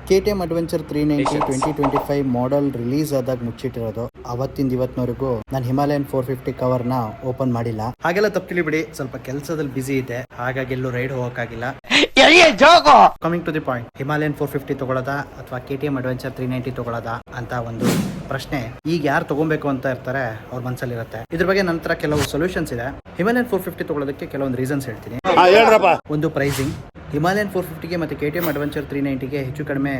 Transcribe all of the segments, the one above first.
KTM adventure 390 2025 model release ಆದಾಗ ಮುಚ್ಚಿಟ್ಟಿರೋದು. ಅವತ್ತಿಂದ ಇವತ್ತಿನವರೆಗೂ ನಾನು ಹಿಮಾಲಯನ್ 450 ಕವರ್ನ ಓಪನ್ ಮಾಡಿಲ್ಲ. ಹಾಗೆಲ್ಲ ತಪ್ಪು ತಿಳಿಬಿಡಿ, ಸ್ವಲ್ಪ ಕೆಲಸದಲ್ಲಿ ಬಿಸಿ ಇದೆ, ಹಾಗಾಗಿ ಎಲ್ಲೂ ರೈಡ್ ಹೋಗಕ್ಕಾಗಿಲ್ಲ. Coming to the point, Himalayan 450 ತಗೊಳ್ಳೋದಾ ಅಥವಾ KTM ಅಡ್ವೆಂಚರ್ 390 ತಗೊಳ್ಳೋದಾ ಅಂತ ಒಂದು ಪ್ರಶ್ನೆ ಈಗ ಯಾರು ತಗೊಬೇಕು ಅಂತ ಇರ್ತಾರೆ ಅವ್ರ ಮನಸ್ಸಲ್ಲಿ ಇರುತ್ತೆ. ಇದ್ರ ಬಗ್ಗೆ ನಂತರ ಕೆಲವು ಸೊಲ್ಯೂಷನ್ಸ್ ಇದೆ. ಹಿಮಾಲಯನ್ 450 ತಗೊಳ್ಳೋದಕ್ಕೆ ಕೆಲವೊಂದು ರೀಸನ್ಸ್ ಹೇಳ್ತೀನಿ. ಒಂದು ಪ್ರೈಸಿಂಗ್. ಹಿಮಾಲಯನ್ 450ಗೆ ಮತ್ತೆ KTM ಅಡ್ವೆಂಚರ್ 390ಗೆ ಹೆಚ್ಚು ಕಡಿಮೆ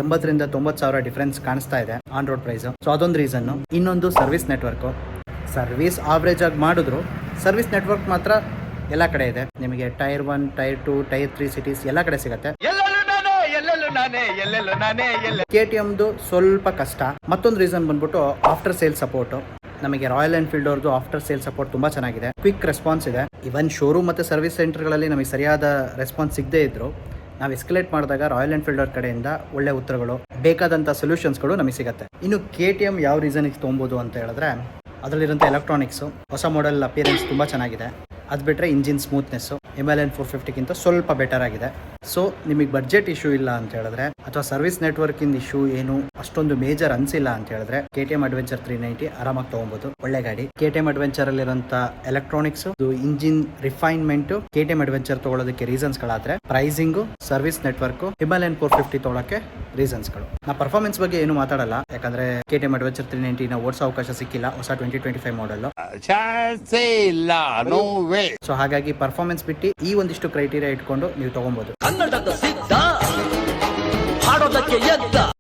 80,000 to 90,000 ಡಿಫರೆನ್ಸ್ ಕಾಣಿಸ್ತಾ ಇದೆ ಆನ್ ರೋಡ್ ಪ್ರೈಸ್. ಸೊ ಅದೊಂದು ರೀಸನ್. ಇನ್ನೊಂದು ಸರ್ವಿಸ್ ನೆಟ್ವರ್ಕ್. ಸರ್ವಿಸ್ ಆವರೇಜ್ ಆಗಿ ಮಾಡಿದ್ರು ಸರ್ವಿಸ್ ನೆಟ್ವರ್ಕ್ ಮಾತ್ರ ಎಲ್ಲ ಕಡೆ ಇದೆ. ನಿಮಗೆ ಟೈರ್ 1, ಟೈರ್ 2, ಟೈರ್ 3 ಸಿಟೀಸ್ ಎಲ್ಲ ಕಡೆ ಸಿಗುತ್ತೆ. KTMದು ಸ್ವಲ್ಪ ಕಷ್ಟ. ಮತ್ತೊಂದು ರೀಸನ್ ಬಂದ್ಬಿಟ್ಟು ಆಫ್ಟರ್ ಸೇಲ್ ಸಪೋರ್ಟ್. ನಮಗೆ ರಾಯಲ್ ಎನ್ಫೀಲ್ಡ್ ಅವ್ರದ್ದು ಆಫ್ಟರ್ ಸೇಲ್ ಸಪೋರ್ಟ್ ತುಂಬಾ ಚೆನ್ನಾಗಿದೆ, ಕ್ವಿಕ್ ರೆಸ್ಪಾನ್ಸ್ ಇದೆ. ಇವನ್ ಶೋರೂಮ್ ಮತ್ತೆ ಸರ್ವಿಸ್ ಸೆಂಟರ್ಗಳಲ್ಲಿ ನಮಗೆ ಸರಿಯಾದ ರೆಸ್ಪಾನ್ಸ್ ಸಿಗದೇ ಇದ್ರು ನಾವು ಎಸ್ಕಲೇಟ್ ಮಾಡಿದಾಗ ರಾಯಲ್ ಎನ್ಫೀಲ್ಡ್ ಅವ್ರ ಕಡೆಯಿಂದ ಒಳ್ಳೆ ಉತ್ತರಗಳು, ಬೇಕಾದಂಥ ಸೊಲ್ಯೂಷನ್ಸ್ಗಳು ನಮಗೆ ಸಿಗುತ್ತೆ. ಇನ್ನು KTM ಯಾವ ರೀಸನ್ಗೆ ತೊಗೊಬೋದು ಅಂತ ಹೇಳಿದ್ರೆ ಅದರಲ್ಲಿರೋಂಥ ಎಲೆಕ್ಟ್ರಾನಿಕ್ಸು, ಹೊಸ ಮಾಡೆಲ್ ಅಪಿಯರೆನ್ಸ್ ತುಂಬ ಚೆನ್ನಾಗಿದೆ. ಅದು ಬಿಟ್ಟರೆ ಇಂಜಿನ್ ಸ್ಮೂತ್ನೆಸ್ಸು ಹಿಮಾಲಯನ್ 450ಗಿಂತ ಸ್ವಲ್ಪ ಬೆಟರ್ ಆಗಿದೆ. ಸೊ ನಿಮಗೆ ಬಡ್ಜೆಟ್ ಇಶ್ಯೂ ಇಲ್ಲ ಅಂತ ಹೇಳಿದ್ರೆ ಅಥವಾ ಸರ್ವಿಸ್ ನೆಟ್ವರ್ಕ್ ಇಂದ ಇಶ್ಯೂ ಏನು ಅಷ್ಟೊಂದು ಮೇಜರ್ ಅನ್ಸಿಲ್ಲ ಅಂತ ಹೇಳಿದ್ರೆ KTM ಅಡ್ವೆಂಚರ್ 390 ಆರಾಮಾಗಿ ತಗೊಬಹುದು. ಒಳ್ಳೆ ಗಾಡಿ. KTM ಅಡ್ವೆಂಚರ್ ಅಲ್ಲಿರುವಂತ electronics, engine refinement, KTM adventure ತಗೊಳ್ಳೋದಕ್ಕೆ ರೀಸನ್ಸ್ ಗಳಾದ್ರೆ ಪ್ರೈಸಿಂಗು, ಸರ್ವಿಸ್ ನೆಟ್ವರ್ಕ್, ಹಿಮಾಲಯನ್ 450 ತಗೊಳ್ಳೋಕೆ ರೀಸನ್ಸ್ ಗಳು. ನಾ ಪರ್ಫಾರ್ಮೆನ್ಸ್ ಬಗ್ಗೆ ಏನು ಮಾತಾಡಲ್ಲ, ಯಾಕಂದ್ರೆ KTM ಅಡ್ವೆಂಚರ್ 390 ನ ಓಡಿಸೋ ಅವಕಾಶ ಸಿಕ್ಕಿಲ್ಲ ಹೊಸ 2025 ಮಾಡೆಲ್. ಸೊ ಹಾಗಾಗಿ ಪರ್ಫಾರ್ಮೆನ್ಸ್ ಬಿಟ್ಟು ಈ ಒಂದಿಷ್ಟು ಕ್ರೈಟೀರಿಯಾ ಇಟ್ಕೊಂಡು ನೀವು ತಗೊಬಹುದು.